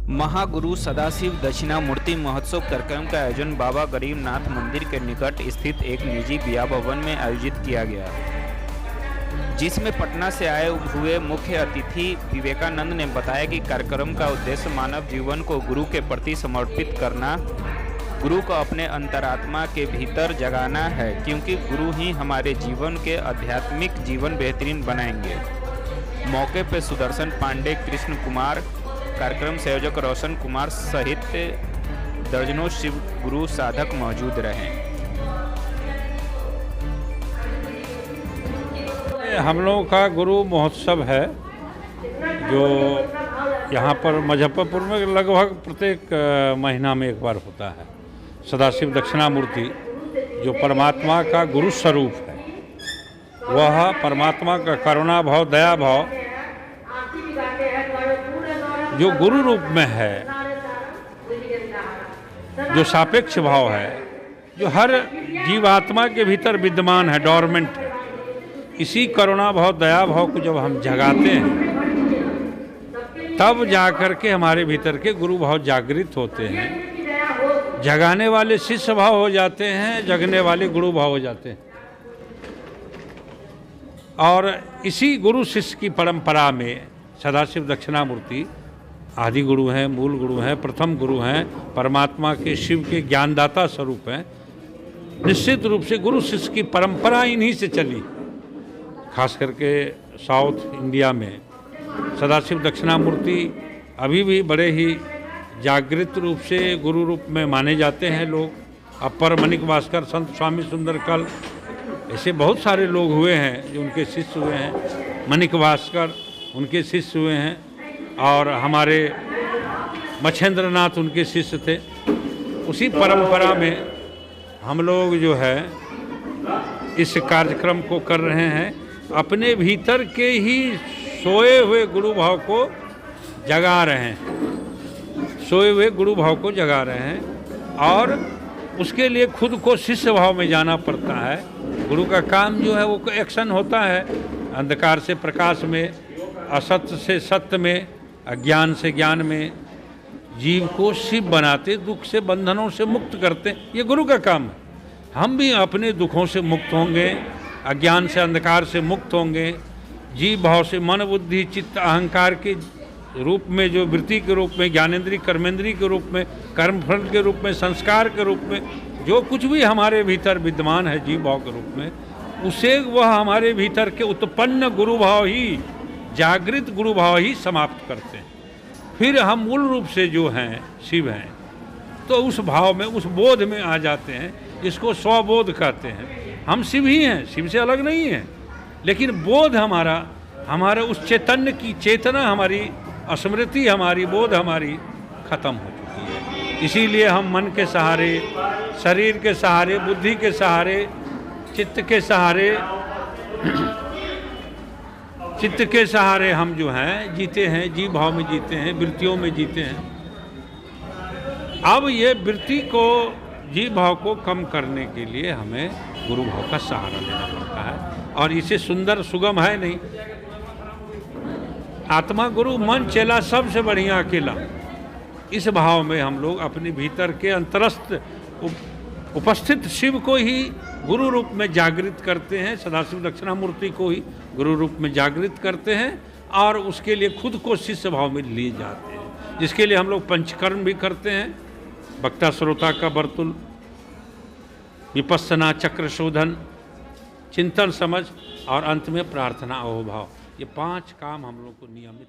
महागुरु सदाशिव दक्षिणामूर्ति महोत्सव कार्यक्रम का आयोजन बाबा गरीबनाथ मंदिर के निकट स्थित एक निजी विवाह भवन में आयोजित किया गया, जिसमें पटना से आए हुए मुख्य अतिथि विवेकानंद ने बताया कि कार्यक्रम का उद्देश्य मानव जीवन को गुरु के प्रति समर्पित करना, गुरु को अपने अंतरात्मा के भीतर जगाना है, क्योंकि गुरु ही हमारे जीवन के आध्यात्मिक जीवन बेहतरीन बनाएंगे। मौके पर सुदर्शन पांडे, कृष्ण कुमार, कार्यक्रम संयोजक रोशन कुमार सहित दर्जनों शिव गुरु साधक मौजूद रहे। हम लोगों का गुरु महोत्सव है जो यहाँ पर मुजफ्फरपुर में लगभग प्रत्येक महीना में एक बार होता है। सदाशिव दक्षिणामूर्ति जो परमात्मा का गुरु स्वरूप है, वह परमात्मा का करुणा भाव, दया भाव जो गुरु रूप में है, जो सापेक्ष भाव है, जो हर जीवात्मा के भीतर विद्यमान है, डोरमेंट है, इसी करुणा भाव, दया भाव को जब हम जगाते हैं तब जाकर के हमारे भीतर के गुरु भाव जागृत होते हैं। जगाने वाले शिष्य भाव हो जाते हैं, जगने वाले गुरु भाव हो जाते हैं। और इसी गुरु शिष्य की परंपरा में सदाशिव दक्षिणामूर्ति आदि गुरु हैं, मूल गुरु हैं, प्रथम गुरु हैं, परमात्मा के शिव के ज्ञानदाता स्वरूप हैं। निश्चित रूप से गुरु शिष्य की परंपरा इन्हीं से चली। खास करके साउथ इंडिया में सदाशिव दक्षिणामूर्ति अभी भी बड़े ही जागृत रूप से गुरु रूप में माने जाते हैं लोग। अपर माणिक वासकर, संत स्वामी सुंदरकल, ऐसे बहुत सारे लोग हुए हैं जो उनके शिष्य हुए हैं। माणिक वासकर उनके शिष्य हुए हैं और हमारे मच्छेंद्र नाथ उनके शिष्य थे। उसी परंपरा में हम लोग जो है इस कार्यक्रम को कर रहे हैं। अपने भीतर के ही सोए हुए गुरु भाव को जगा रहे हैं, सोए हुए गुरु भाव को जगा रहे हैं और उसके लिए खुद को शिष्य भाव में जाना पड़ता है। गुरु का काम जो है वो एक्शन होता है, अंधकार से प्रकाश में, असत्य से सत्य में, अज्ञान से ज्ञान में जीव को शिव बनाते, दुख से बंधनों से मुक्त करते। ये गुरु का काम है। हम भी अपने दुखों से मुक्त होंगे, अज्ञान से अंधकार से मुक्त होंगे, जीव भाव से मन बुद्धि चित्त अहंकार के रूप में, जो वृत्ति के रूप में, ज्ञानेंद्री कर्मेंद्री के रूप में, कर्मफल के रूप में, संस्कार के रूप में, जो कुछ भी हमारे भीतर विद्यमान है जीव भाव के रूप में, उसे वह हमारे भीतर के उत्पन्न गुरु भाव ही, जागृत गुरु भाव ही समाप्त करते हैं। फिर हम मूल रूप से जो हैं शिव हैं, तो उस भाव में, उस बोध में आ जाते हैं, जिसको स्वबोध कहते हैं। हम शिव ही हैं, शिव से अलग नहीं हैं, लेकिन बोध हमारा उस चैतन्य की चेतना, हमारी स्मृति, हमारी बोध हमारी खत्म हो चुकी है। इसीलिए हम मन के सहारे, शरीर के सहारे, बुद्धि के सहारे, चित्त के सहारे हम जो हैं जीते हैं, जीव भाव में जीते हैं, वृत्तियों में जीते हैं। अब ये वृत्ति को, जीव भाव को कम करने के लिए हमें गुरु भाव का सहारा लेना पड़ता है और इसे सुंदर सुगम है नहीं। आत्मा गुरु, मन चेला, सबसे बढ़िया अकेला। इस भाव में हम लोग अपने भीतर के अंतरस्थ उपस्थित शिव को ही गुरु रूप में जागृत करते हैं, सदाशिव दक्षिणामूर्ति को ही गुरु रूप में जागृत करते हैं और उसके लिए खुद को शिष्य भाव में लिए जाते हैं, जिसके लिए हम लोग पंचकर्म भी करते हैं। वक्ता श्रोता का बर्तुल, विपස්සना चक्र शोधन, चिंतन समझ और अंत में प्रार्थना अहोभाव, ये 5 काम हम लोग को नियमित